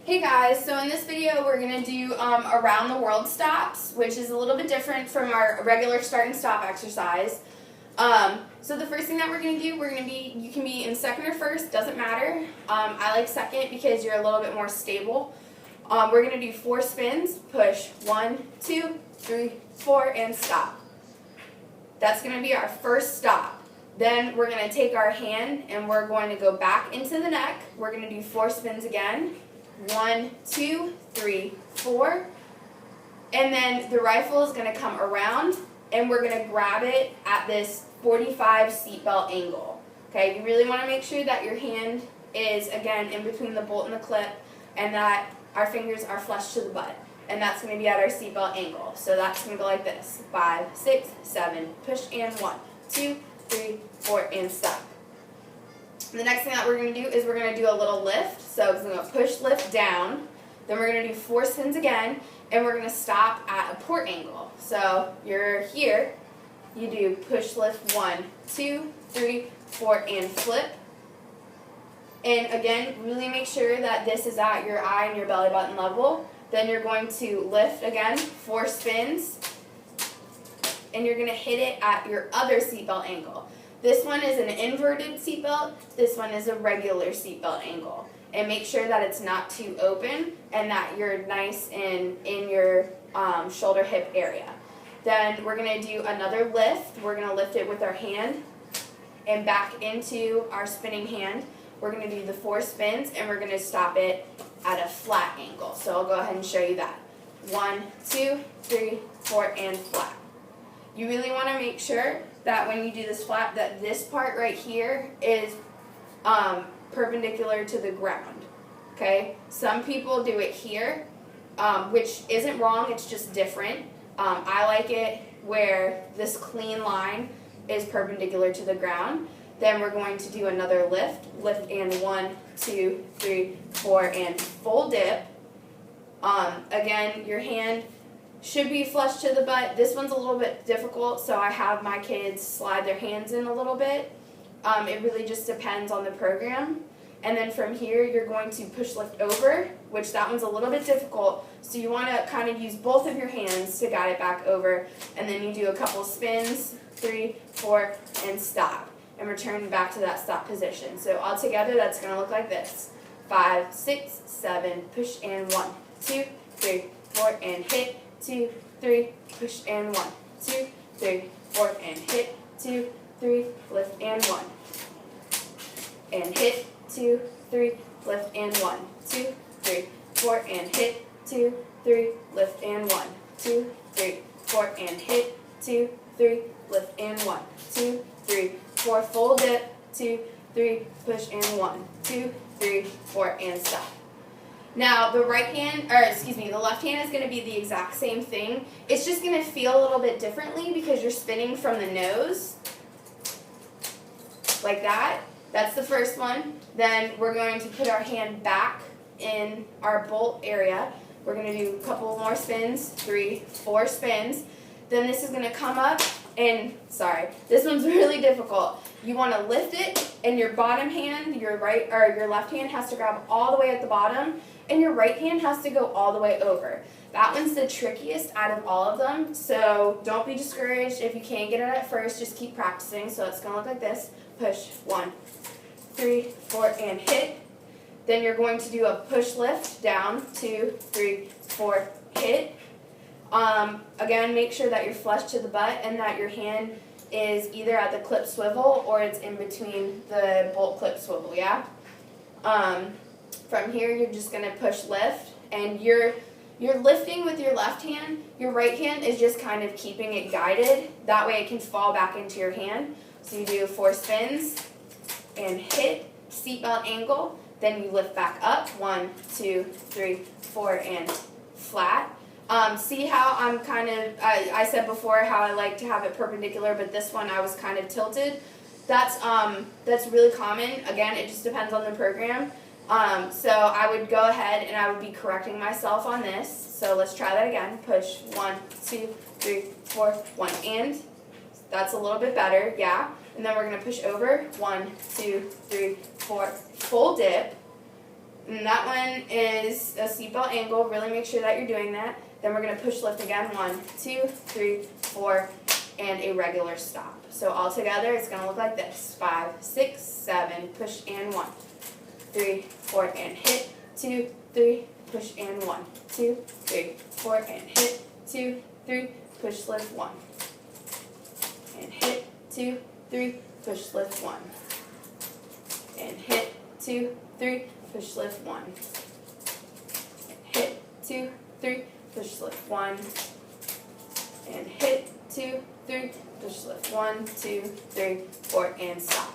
Hey guys, so in this video we're going to do around the world stops, which is a little bit different from our regular start and stop exercise. So the first thing that we're going to do, you can be in second or first, doesn't matter. I like second because you're a little bit more stable. We're going to do 4 spins, push 1, 2, 3, 4, and stop. That's going to be our first stop. Then we're going to take our hand and we're going to go back into the neck. We're going to do 4 spins again. 1, 2, 3, 4. And then the rifle is going to come around and we're going to grab it at this 45 seatbelt angle. Okay, you really want to make sure that your hand is, again, in between the bolt and the clip and that our fingers are flush to the butt. And that's going to be at our seatbelt angle. So that's going to go like this. 5, 6, 7, push and 1, 2, 3, 4, and stop. The next thing that we're going to do is we're going to do a little lift. So it's going to push, lift, down. Then we're going to do 4 spins again, and we're going to stop at a port angle. So you're here, you do push, lift, 1, 2, 3, 4, and flip. And again, really make sure that this is at your eye and your belly button level. Then you're going to lift again, 4 spins, and you're going to hit it at your other seatbelt angle. This one is an inverted seatbelt, this one is a regular seatbelt angle. And make sure that it's not too open and that you're nice in your shoulder hip area. Then we're going to do another lift. We're going to lift it with our hand and back into our spinning hand. We're going to do the 4 spins and we're going to stop it at a flat angle. So I'll go ahead and show you that. 1, 2, 3, 4, and flat. You really want to make sure that when you do this flat, that this part right here is perpendicular to the ground. Okay? Some people do it here, which isn't wrong, it's just different. I like it where this clean line is perpendicular to the ground. Then we're going to do another lift and 1, 2, 3, 4, and full dip. Again, your hand should be flush to the butt. This one's a little bit difficult, so I have my kids slide their hands in a little bit. It really just depends on the program. And then from here, you're going to push lift over, which that one's a little bit difficult. So you want to kind of use both of your hands to guide it back over. And then you do a couple spins, 3, 4, and stop. And return back to that stop position. So all together, that's going to look like this. 5, 6, 7, push and 1, 2, 3, 4, and hit. 2, 3, push and 1, 2, 3, 4, and hit. 2, 3, lift and 1. And hit. 2, 3, lift and 1, 2, 3, 4, and hit. 2, 3, lift and 1, 2, 3, 4, and hit. 2, 3, lift and 1, 2, 3, 4, full dip. 2, 3, push and 1, 2, 3, 4, and stop. Now the left hand is going to be the exact same thing. It's just going to feel a little bit differently because you're spinning from the nose, like that. That's the first one. Then we're going to put our hand back in our bolt area. We're going to do a couple more spins, 3, 4 spins. Then this is going to come up and, this one's really difficult. You want to lift it and your bottom hand, your left hand has to grab all the way at the bottom and your right hand has to go all the way over. That one's the trickiest out of all of them, so don't be discouraged if you can't get it at first, just keep practicing. So it's going to look like this. Push, 1, 3, 4, and hit. Then you're going to do a push lift, down, 2, 3, 4, hit. Again, make sure that you're flush to the butt and that your hand is either at the clip swivel or it's in between the bolt clip swivel, yeah? From here, you're just going to push lift, and you're lifting with your left hand. Your right hand is just kind of keeping it guided. That way it can fall back into your hand. So you do 4 spins and hit, seatbelt angle. Then you lift back up, 1, 2, 3, 4, and flat. See how I'm kind of, I said before how I like to have it perpendicular, but this one I was kind of tilted. That's really common. Again, it just depends on the program. So I would go ahead and I would be correcting myself on this. So let's try that again. Push, 1, 2, 3, 4, 1, and that's a little bit better, yeah. And then we're going to push over, 1, 2, 3, 4, full dip. And that one is a seatbelt angle. Really make sure that you're doing that. Then we're going to push lift again. 1, 2, 3, 4, and a regular stop. So all together, it's going to look like this. 5, 6, 7, push and 1, 3, 4, and hit. 2, 3, push and 1, 2, 3, 4, and hit. 2, 3, push lift 1, and hit. 2, 3, push lift 1, and hit. 2, 3, push lift 1, and hit. 2, 3, push lift 1, and hit. 2, 3, push lift 1, 2, 3, 4, and stop.